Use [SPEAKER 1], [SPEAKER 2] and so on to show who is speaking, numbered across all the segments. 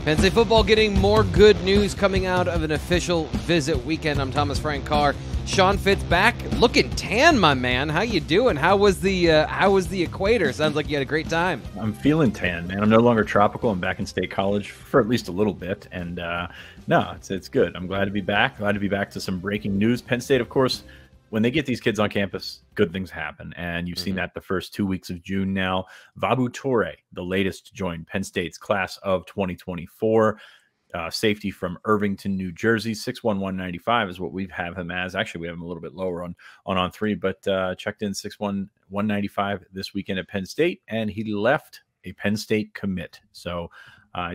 [SPEAKER 1] Penn State football getting more good news coming out of an official visit weekend. I'm Thomas Frank Carr. Sean Fitz back, looking tan, my man. How you doing? How was the equator? Sounds like you had a great time.
[SPEAKER 2] I'm feeling tan, man. I'm no longer tropical. I'm back in State College for at least a little bit, and no, it's good. I'm glad to be back. Glad to be back to some breaking news. Penn State, of course, when they get these kids on campus, good things happen. And you've seen that the first 2 weeks of June now. Vaboue Toure, the latest to join Penn State's class of 2024. Safety from Irvington, New Jersey. 6'1", 195 is what we have him as. Actually, we have him a little bit lower on 3, but checked in 6'1", 195 this weekend at Penn State, and he left a Penn State commit. So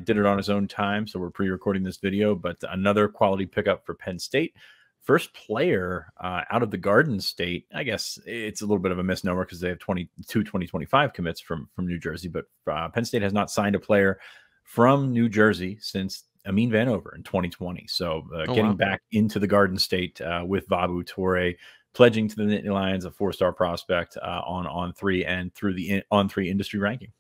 [SPEAKER 2] did it on his own time, so we're pre-recording this video, but another quality pickup for Penn State. First player out of the Garden State. I guess it's a little bit of a misnomer because they have 2025 commits from New Jersey, but Penn State has not signed a player from New Jersey since Amin Vanover in 2020. So getting back into the Garden State with Vaboue Toure, pledging to the Nittany Lions, a 4-star prospect on 3 and through the on 3 industry ranking.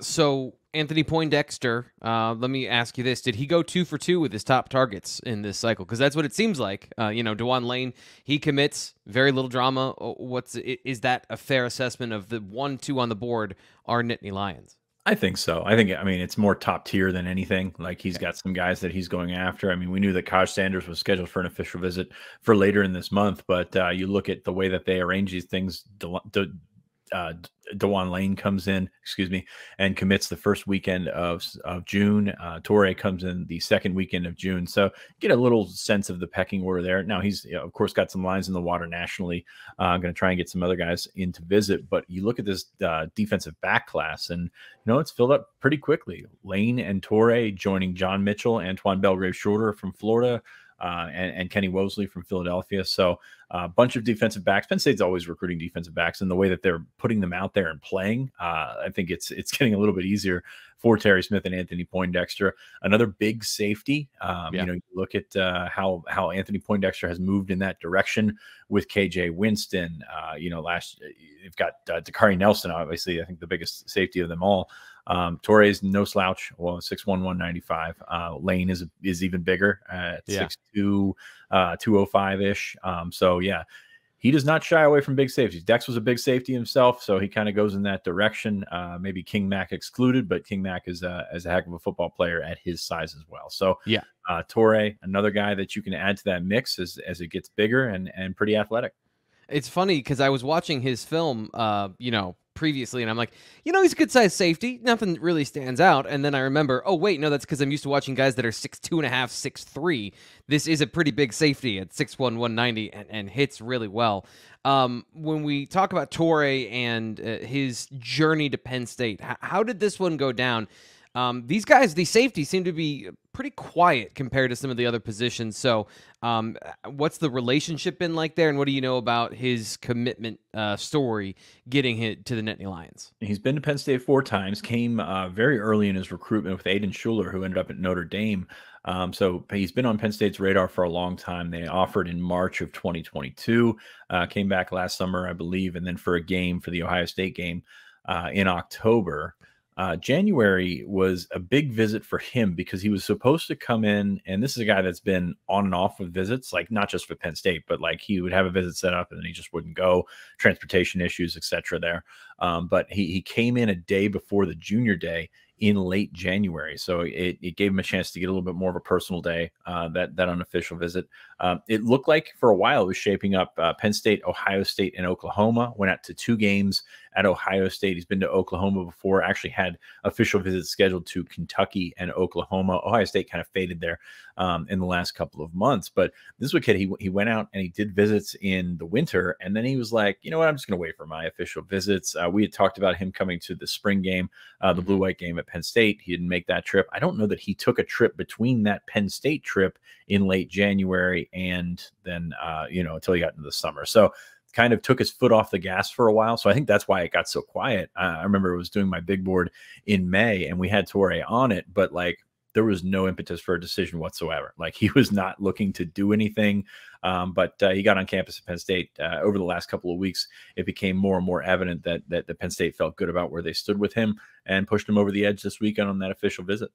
[SPEAKER 1] So Anthony Poindexter, let me ask you this. Did he go 2 for 2 with his top targets in this cycle? Because that's what it seems like. DeJuan Lane, he commits, very little drama. Is that a fair assessment of the 1-2 on the board are Nittany Lions?
[SPEAKER 2] I think so. I mean, it's more top tier than anything. Like, he's got some guys that he's going after. I mean, we knew that Kaj Sanders was scheduled for an official visit for later in this month, but you look at the way that they arrange these things. DeJuan Lane comes in, and commits the first weekend of June. Toure comes in the second weekend of June. So get a little sense of the pecking order there. Now he's, of course, got some lines in the water nationally. Going to try and get some other guys in to visit. But you look at this defensive back class, and it's filled up pretty quickly. Lane and Toure joining John Mitchell, Antoine Belgrave-Shorter from Florida, and Kenny Wosley from Philadelphia. So a bunch of defensive backs. Penn State's always recruiting defensive backs, and the way that they're putting them out there and playing, I think it's getting a little bit easier for Terry Smith and Anthony Poindexter. Another big safety. You look at how Anthony Poindexter has moved in that direction with KJ Winston. Last you've got Dakari Nelson, obviously, I think the biggest safety of them all. Toure is no slouch. Well, 6'1", 195. Lane is even bigger at 6'2", 205-ish. So yeah, he does not shy away from big safeties. Dex was a big safety himself, so he kind of goes in that direction. Maybe King Mack excluded, but King Mack is a heck of a football player at his size as well. So yeah, Toure, another guy that you can add to that mix as it gets bigger and pretty athletic.
[SPEAKER 1] It's funny because I was watching his film, previously, and I'm like, he's a good-sized safety. Nothing really stands out. And then I remember, oh, wait, no, that's because I'm used to watching guys that are 6'2.5", 6'3". This is a pretty big safety at 6'1", 190 and hits really well. When we talk about Toure and his journey to Penn State, how did this one go down? These safeties seem to be pretty quiet compared to some of the other positions. So what's the relationship been like there, and what do you know about his commitment story getting hit to the Nittany Lions?
[SPEAKER 2] He's been to Penn State 4 times, came very early in his recruitment with Aiden Schuler, who ended up at Notre Dame. So he's been on Penn State's radar for a long time. They offered in March of 2022, came back last summer, I believe, and then for a game, for the Ohio State game in October. January was a big visit for him because he was supposed to come in, and this is a guy that's been on and off with visits, like not just for Penn State, but like he would have a visit set up and then he just wouldn't go, transportation issues, etc. there. But he came in a day before the junior day in late January. So it gave him a chance to get a little bit more of a personal day, that unofficial visit. It looked like for a while it was shaping up. Penn State, Ohio State, and Oklahoma. Went out to 2 games at Ohio State. He's been to Oklahoma before, actually had official visits scheduled to Kentucky and Oklahoma. Ohio State kind of faded there in the last couple of months. But this was a kid, he went out and he did visits in the winter, and then he was like, you know what, I'm just going to wait for my official visits. We had talked about him coming to the spring game, the blue-white game at Penn State. He didn't make that trip. I don't know that he took a trip between that Penn State trip in late January and then, until he got into the summer. So kind of took his foot off the gas for a while. So I think that's why it got so quiet. I remember I was doing my big board in May and we had Toure on it, but like there was no impetus for a decision whatsoever. Like he was not looking to do anything. But he got on campus at Penn State over the last couple of weeks. It became more and more evident that Penn State felt good about where they stood with him and pushed him over the edge this weekend on that official visit.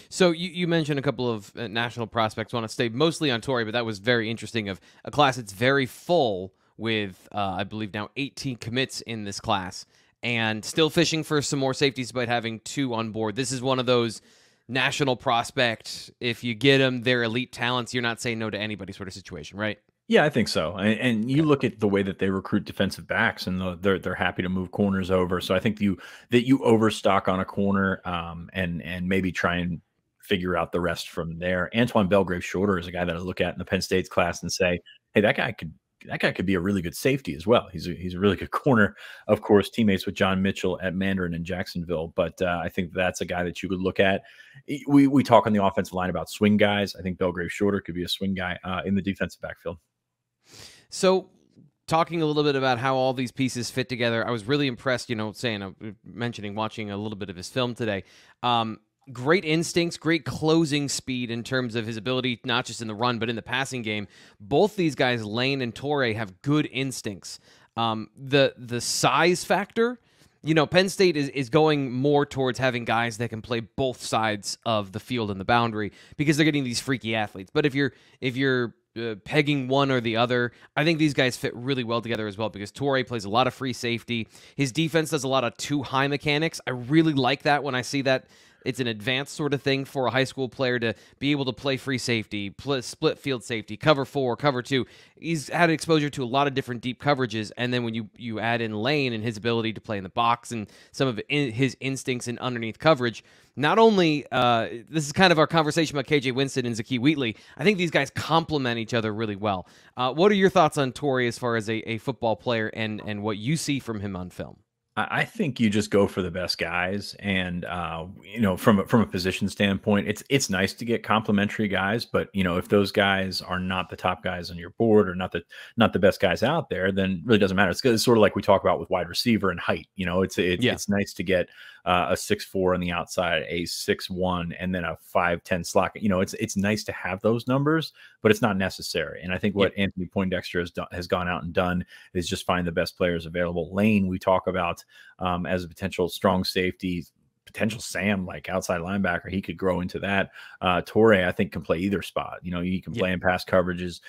[SPEAKER 1] So you mentioned a couple of national prospects. Want to stay mostly on Toure, but that was very interesting. Of a class that's very full with, I believe now 18 commits in this class, and still fishing for some more safeties, but having 2 on board. This is one of those national prospect. If you get them, they're elite talents. You're not saying no to anybody sort of situation, right?
[SPEAKER 2] Yeah, I think so. And you
[SPEAKER 1] Okay.
[SPEAKER 2] look at the way that they recruit defensive backs, and they're happy to move corners over. So I think you overstock on a corner, and maybe try and figure out the rest from there. Antoine Belgrave Shorter is a guy that I look at in the Penn State's class and say, hey, that guy could be a really good safety as well. He's a really good corner, of course, teammates with John Mitchell at Mandarin in Jacksonville. But I think that's a guy that you could look at. We talk on the offensive line about swing guys. I think Belgrave Shorter could be a swing guy in the defensive backfield.
[SPEAKER 1] So, talking a little bit about how all these pieces fit together, I was really impressed. Mentioning watching a little bit of his film today. Great instincts, great closing speed in terms of his ability, not just in the run, but in the passing game. Both these guys, Lane and Toure, have good instincts. The size factor, Penn State is going more towards having guys that can play both sides of the field and the boundary because they're getting these freaky athletes. But if you're pegging one or the other, I think these guys fit really well together as well because Toure plays a lot of free safety. His defense does a lot of too high mechanics. I really like that when I see that. It's an advanced sort of thing for a high school player to be able to play free safety, split field safety, cover 4, cover 2. He's had exposure to a lot of different deep coverages, and then when you add in Lane and his ability to play in the box and some of his instincts in underneath coverage, not only this is kind of our conversation about KJ Winston and Zakee Wheatley. I think these guys complement each other really well. What are your thoughts on Toure as far as a football player and what you see from him on film?
[SPEAKER 2] I think you just go for the best guys, and from a position standpoint, it's nice to get complementary guys, but if those guys are not the top guys on your board or not the best guys out there, then it really doesn't matter. It's sort of like we talk about with wide receiver and height.
[SPEAKER 1] Yeah.
[SPEAKER 2] It's nice to get a 6'4" on the outside, a 6'1", and then a 5'10" slot. It's nice to have those numbers, but it's not necessary. And I think what Anthony Poindexter has gone out and done is just find the best players available. Lane, we talk about as a potential strong safety, potential Sam, like outside linebacker. He could grow into that. Toure, I think, can play either spot. He can play in pass coverages.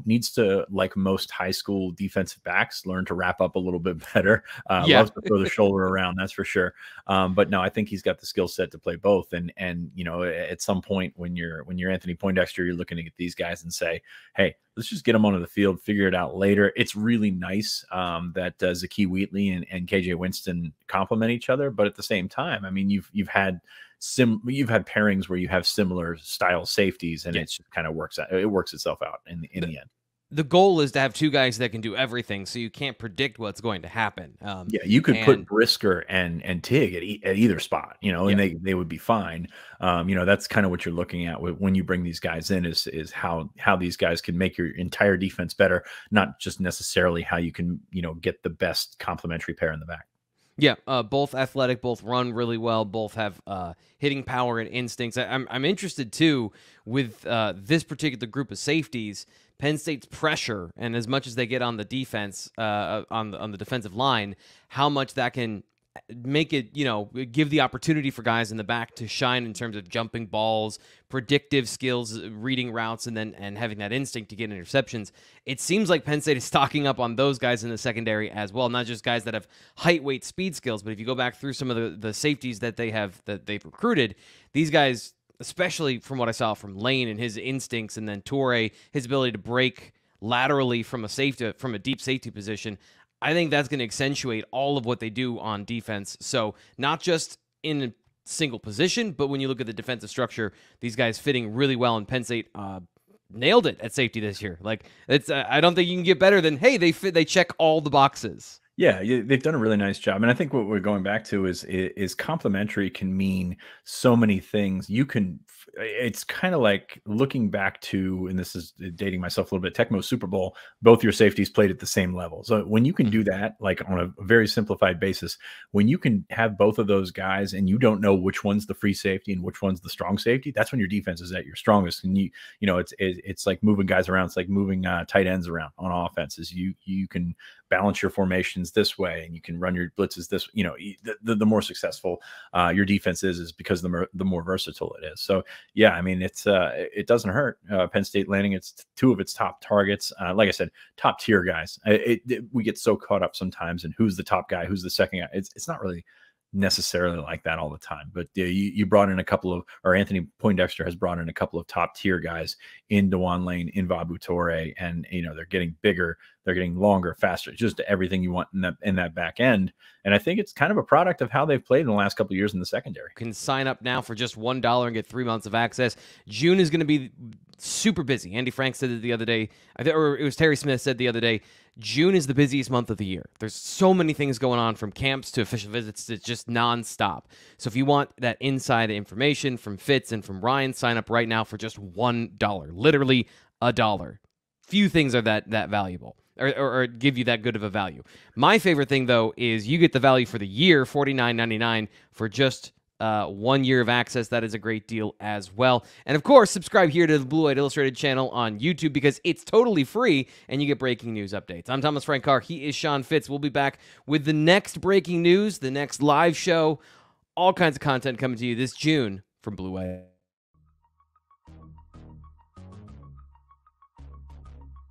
[SPEAKER 2] Needs to, like most high school defensive backs, learn to wrap up a little bit better. Loves to throw the shoulder around, that's for sure. But no, I think he's got the skill set to play both. And at some point when you're Anthony Poindexter, you're looking to get these guys and say, hey, let's just get them onto the field, figure it out later. It's really nice that Zakee Wheatley and KJ Winston complement each other. But at the same time, I mean, you've had pairings where you have similar style safeties, and it just kind of works out. It works itself out in the end.
[SPEAKER 1] The goal is to have 2 guys that can do everything, so you can't predict what's going to happen.
[SPEAKER 2] You could put Brisker and Tig at either spot, and they would be fine. That's kind of what you're looking at when you bring these guys in is how these guys can make your entire defense better, not just necessarily how you can get the best complementary pair in the back.
[SPEAKER 1] Yeah, both athletic, both run really well, both have hitting power and instincts. I'm interested too with this particular group of safeties. Penn State's pressure, and as much as they get on the defense, on the defensive line, how much that can make it, give the opportunity for guys in the back to shine in terms of jumping balls, predictive skills, reading routes, and having that instinct to get interceptions. It seems like Penn State is stocking up on those guys in the secondary as well, not just guys that have height, weight, speed skills, but if you go back through some of the safeties that they've recruited, these guys, especially from what I saw from Lane and his instincts, and then Toure, his ability to break laterally from a deep safety position, I think that's going to accentuate all of what they do on defense. So not just in a single position, but when you look at the defensive structure, these guys fitting really well, and Penn State nailed it at safety this year. Like it's, I don't think you can get better than, hey, they check all the boxes.
[SPEAKER 2] Yeah, they've done a really nice job. And I think what we're going back to is complementary can mean so many things. You can, it's kind of like looking back to, and this is dating myself a little bit, Tecmo Super Bowl, both your safeties played at the same level. So when you can do that, like on a very simplified basis, when you can have both of those guys and you don't know which one's the free safety and which one's the strong safety, that's when your defense is at your strongest. And you know, it's like moving guys around. It's like moving tight ends around on offenses. You can balance your formations this way, and you can run your blitzes this. You know, the more successful your defense is because the more versatile it is. So yeah, I mean, it doesn't hurt. Penn State landing its two of its top targets. Like I said, top tier guys. We get so caught up sometimes in who's the top guy, who's the second guy. It's not really necessarily like that all the time, but you brought in a couple of, or Anthony Poindexter has brought in a couple of top tier guys in Dewan Lane, in Vaboue Toure, and you know, they're getting bigger, they're getting longer, faster, just everything you want in that back end. And I think it's kind of a product of how they've played in the last couple of years in the secondary.
[SPEAKER 1] You can sign up now for just $1 and get 3 months of access. June is going to be super busy. Andy Frank said it the other day, or it was Terry Smith said the other day, June is the busiest month of the year. There's so many things going on, from camps to official visits to just nonstop. So if you want that inside information from Fitz and from Ryan, sign up right now for just $1. Literally $1. Few things are that valuable, or give you that good of a value. My favorite thing, though, is you get the value for the year, $49.99 for just 1 year of access. That is a great deal as well. And of course, subscribe here to the Blue White Illustrated channel on YouTube, because it's totally free and you get breaking news updates. I'm Thomas Frank Carr. He is Sean Fitz. We'll be back with the next breaking news, the next live show, all kinds of content coming to you this June from Blue White.